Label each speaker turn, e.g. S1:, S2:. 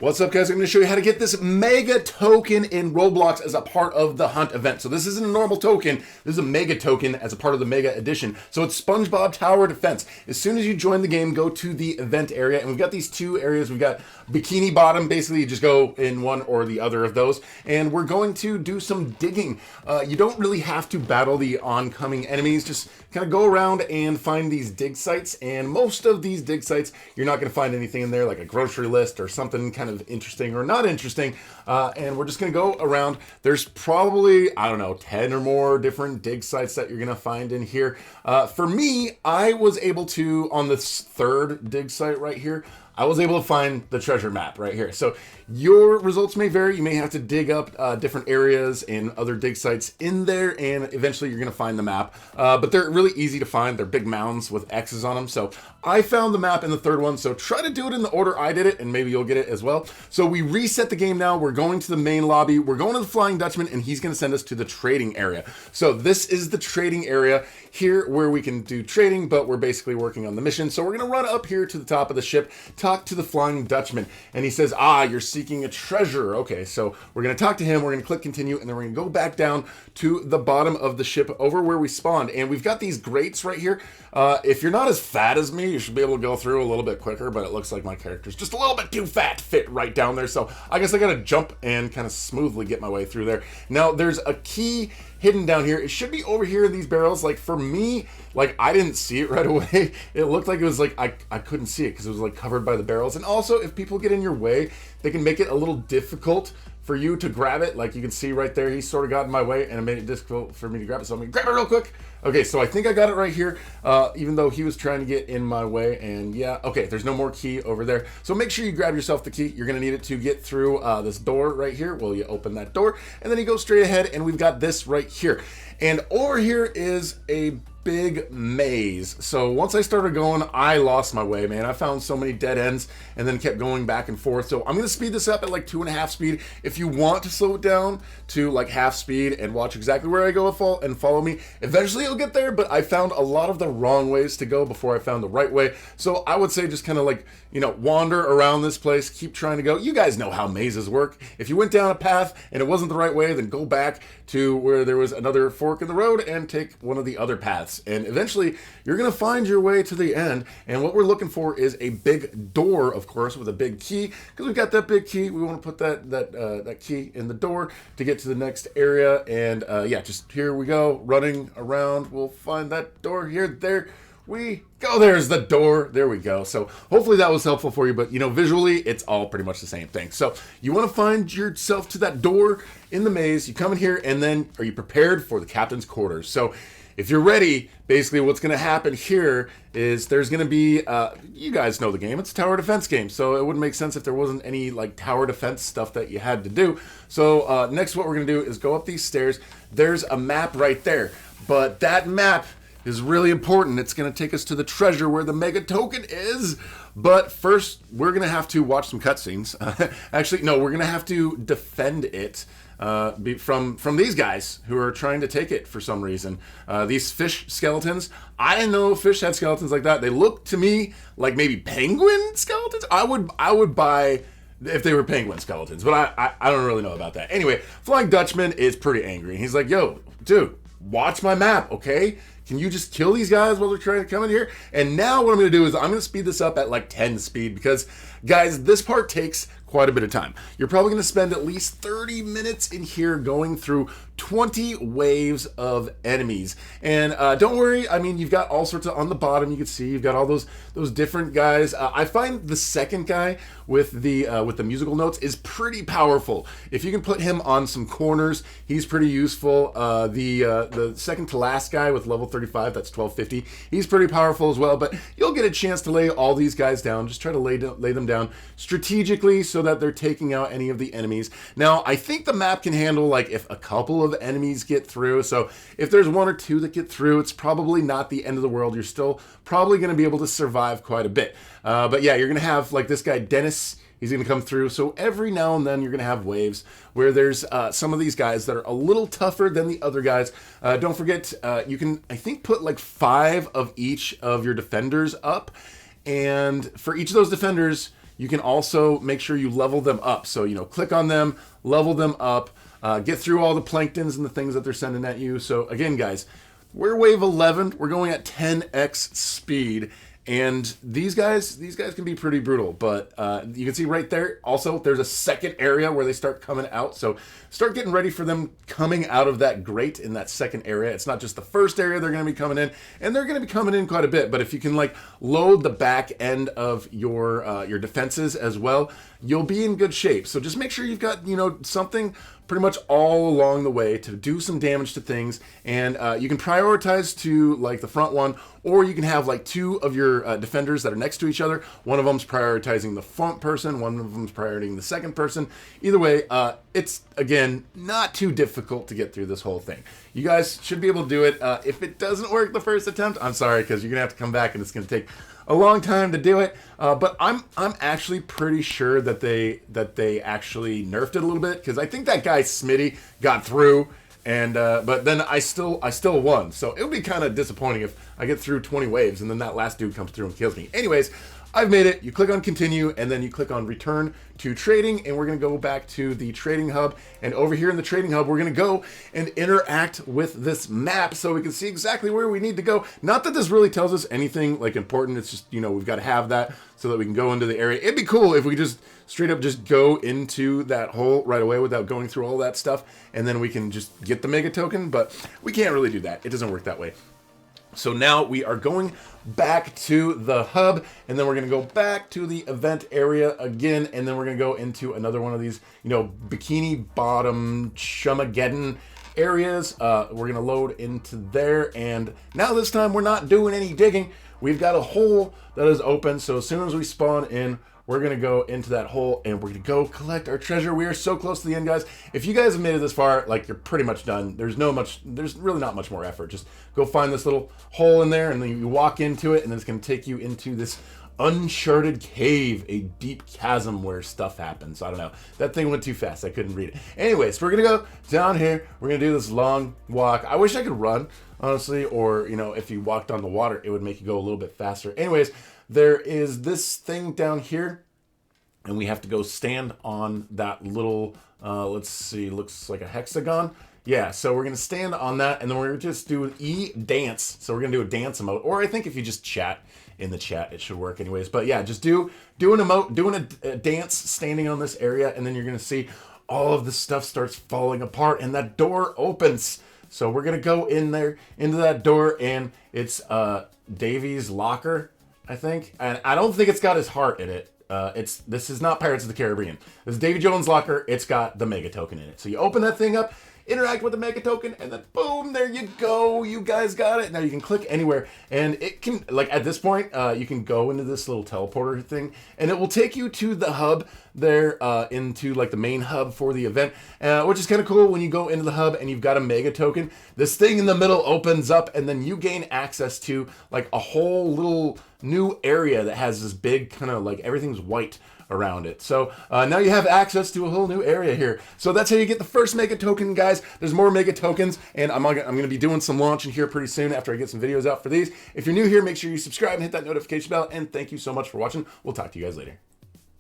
S1: What's up, guys? I'm going to show you how to get this mega token in Roblox as a part of the hunt event. So this isn't a normal token. This is a mega token as a part of the mega edition. So it's Spongebob Tower Defense. As soon as you join the game, go to the event area. And we've got these two areas. We've got Bikini Bottom. Basically, you just go in one or the other of those. And we're going to do some digging. You don't really have to battle the oncoming enemies. Just kind of go around and find these dig sites. And most of these dig sites, you're not going to find anything in there like a grocery list or something kind of interesting or not interesting, and we're just gonna go around. There's probably, I don't know, 10 or more different dig sites that you're gonna find in here. For me, I was able to, on this third dig site right here, I was able to find the treasure map right here. So your results may vary. You may have to dig up different areas and other dig sites in there, and eventually you're gonna find the map. But they're really easy to find. They're big mounds with X's on them. So I found the map in the third one. So try to do it in the order I did it, and maybe you'll get it as well. So we reset the game now. We're going to the main lobby. We're going to the Flying Dutchman, and he's gonna send us to the trading area. So this is the trading area here where we can do trading, but we're basically working on the mission. So we're gonna run up here to the top of the ship, talk to the Flying Dutchman, and he says, you're seeking a treasure. Okay, so we're gonna talk to him, we're gonna click continue, and then we're gonna go back down to the bottom of the ship over where we spawned. And we've got these grates right here. If you're not as fat as me, you should be able to go through a little bit quicker, but it looks like my character's just a little bit too fat to fit right down there. So I guess I gotta jump and kind of smoothly get my way through there. Now there's a key hidden down here. It should be over here in these barrels. Like for me, like I didn't see it right away. It looked like it was like, I couldn't see it because it was like covered by the barrels. And also if people get in your way, they can make it a little difficult for you to grab it. Like you can see right there, he sort of got in my way and it made it difficult for me to grab it. So I'm gonna grab it real quick. Okay, so I think I got it right here, even though he was trying to get in my way. And yeah, okay, there's no more key over there. So make sure you grab yourself the key. You're gonna need it to get through this door right here. Well, you open that door and then you go straight ahead, and we've got this right here. And over here is a big maze. So once I started going, I lost my way, man. I found so many dead ends and then kept going back and forth. So I'm gonna speed this up at like 2.5 speed. If you want to slow it down to like half speed and watch exactly where I go and follow me, eventually you'll get there, but I found a lot of the wrong ways to go before I found the right way. So I would say just kind of like, wander around this place, keep trying to go. You guys know how mazes work. If you went down a path and it wasn't the right way, then go back to where there was another fork in the road and take one of the other paths. And eventually you're gonna find your way to the end. And what we're looking for is a big door, of course, with a big key, because we've got that big key. We want to put that key in the door to get to the next area. And yeah, just here we go, running around. We'll find that door here. There we go. There's the door. There we go. So hopefully that was helpful for you, but visually it's all pretty much the same thing. So you want to find yourself to that door in the maze. You come in here, and then are you prepared for the captain's quarters? So if you're ready, basically what's going to happen here is there's going to be, you guys know the game, it's a tower defense game, so it wouldn't make sense if there wasn't any like tower defense stuff that you had to do. So next what we're going to do is go up these stairs. There's a map right there, but that map is really important. It's going to take us to the treasure where the mega token is. But first, we're going to have to watch some cutscenes. Actually, no, we're going to have to defend it from these guys who are trying to take it for some reason. These fish skeletons, I didn't know fish had skeletons like that. They look to me like maybe penguin skeletons. I would buy if they were penguin skeletons, but I don't really know about that. Anyway, Flying Dutchman is pretty angry. He's like, yo, dude, watch my map, okay? Can you just kill these guys while they're trying to come in here? And now what I'm going to do is I'm going to speed this up at like 10 speed because, guys, this part takes quite a bit of time. You're probably going to spend at least 30 minutes in here going through 20 waves of enemies. And don't worry, I mean, you've got all sorts of, on the bottom you can see, you've got all those different guys. I find the second guy with the musical notes is pretty powerful. If you can put him on some corners, he's pretty useful. The second to last guy with level 35, that's 1250, he's pretty powerful as well, but you'll get a chance to lay all these guys down. Just try to lay them down strategically so that they're taking out any of the enemies. Now, I think the map can handle like if a couple of enemies get through. So if there's one or two that get through, it's probably not the end of the world. You're still probably going to be able to survive quite a bit. But yeah, you're going to have like this guy, Dennis. He's going to come through. So every now and then you're going to have waves where there's some of these guys that are a little tougher than the other guys. Don't forget, you can, I think, put like 5 of each of your defenders up. And for each of those defenders, you can also make sure you level them up. So, you know, click on them, level them up, get through all the planktons and the things that they're sending at you. So again, guys, we're wave 11. We're going at 10x speed. And these guys can be pretty brutal, but you can see right there, also, there's a second area where they start coming out. So start getting ready for them coming out of that grate in that second area. It's not just the first area they're going to be coming in, and they're going to be coming in quite a bit. But if you can like load the back end of your defenses as well, you'll be in good shape. So just make sure you've got, you know, something pretty much all along the way to do some damage to things, and you can prioritize to like the front one, or you can have like two of your defenders that are next to each other. One of them's prioritizing the front person, one of them's prioritizing the second person. Either way, it's again not too difficult to get through this whole thing. You guys should be able to do it. If it doesn't work the first attempt, I'm sorry, because you're gonna have to come back and it's gonna take a long time to do it, but I'm actually pretty sure that they actually nerfed it a little bit, because I think that guy Smitty got through, and but then I still won. So it would be kind of disappointing if I get through 20 waves and then that last dude comes through and kills me. Anyways, I've made it. You click on continue, and then you click on return to trading, and we're going to go back to the trading hub. And over here in the trading hub, we're going to go and interact with this map so we can see exactly where we need to go. Not that this really tells us anything like important. It's just, you know, we've got to have that so that we can go into the area. It'd be cool if we just straight up just go into that hole right away without going through all that stuff, and then we can just get the mega token, but we can't really do that. It doesn't work that way. So now we are going back to the hub, and then we're going to go back to the event area again, and then we're going to go into another one of these, you know, bikini bottom Shumageddon areas. We're going to load into there, and now this time we're not doing any digging. We've got a hole that is open, so as soon as we spawn in, we're going to go into that hole, and we're going to go collect our treasure. We are so close to the end, guys. If you guys have made it this far, like, you're pretty much done. There's really not much more effort. Just go find this little hole in there, and then you walk into it, and then it's going to take you into this uncharted cave, a deep chasm where stuff happens. I don't know. That thing went too fast. I couldn't read it. Anyways, we're going to go down here. We're going to do this long walk. I wish I could run, honestly, or, you know, if you walked on the water, it would make you go a little bit faster. Anyways, there is this thing down here, and we have to go stand on that little, let's see, looks like a hexagon. Yeah, so we're going to stand on that, and then we're going to just do dance. So we're going to do a dance emote, or I think if you just chat in the chat, it should work anyways. But yeah, just do an emote, doing a dance, standing on this area, and then you're going to see all of the stuff starts falling apart, and that door opens. So we're going to go in there, into that door, and it's Davy's locker, I think, and I don't think it's got his heart in it. This is not Pirates of the Caribbean. This is Davy Jones' locker. It's got the mega token in it. So you open that thing up, interact with the mega token, and then boom, there you go. You guys got it. Now you can click anywhere, and it can, like, at this point, you can go into this little teleporter thing, and it will take you to the hub there, into like the main hub for the event, which is kind of cool. When you go into the hub and you've got a mega token, this thing in the middle opens up, and then you gain access to like a whole little new area that has this big kind of like everything's white around it. So now you have access to a whole new area here. So that's how you get the first mega token, guys. There's more mega tokens, and I'm going to be doing some launching here pretty soon after I get some videos out for these. If you're new here, make sure you subscribe and hit that notification bell, and thank you so much for watching. We'll talk to you guys later.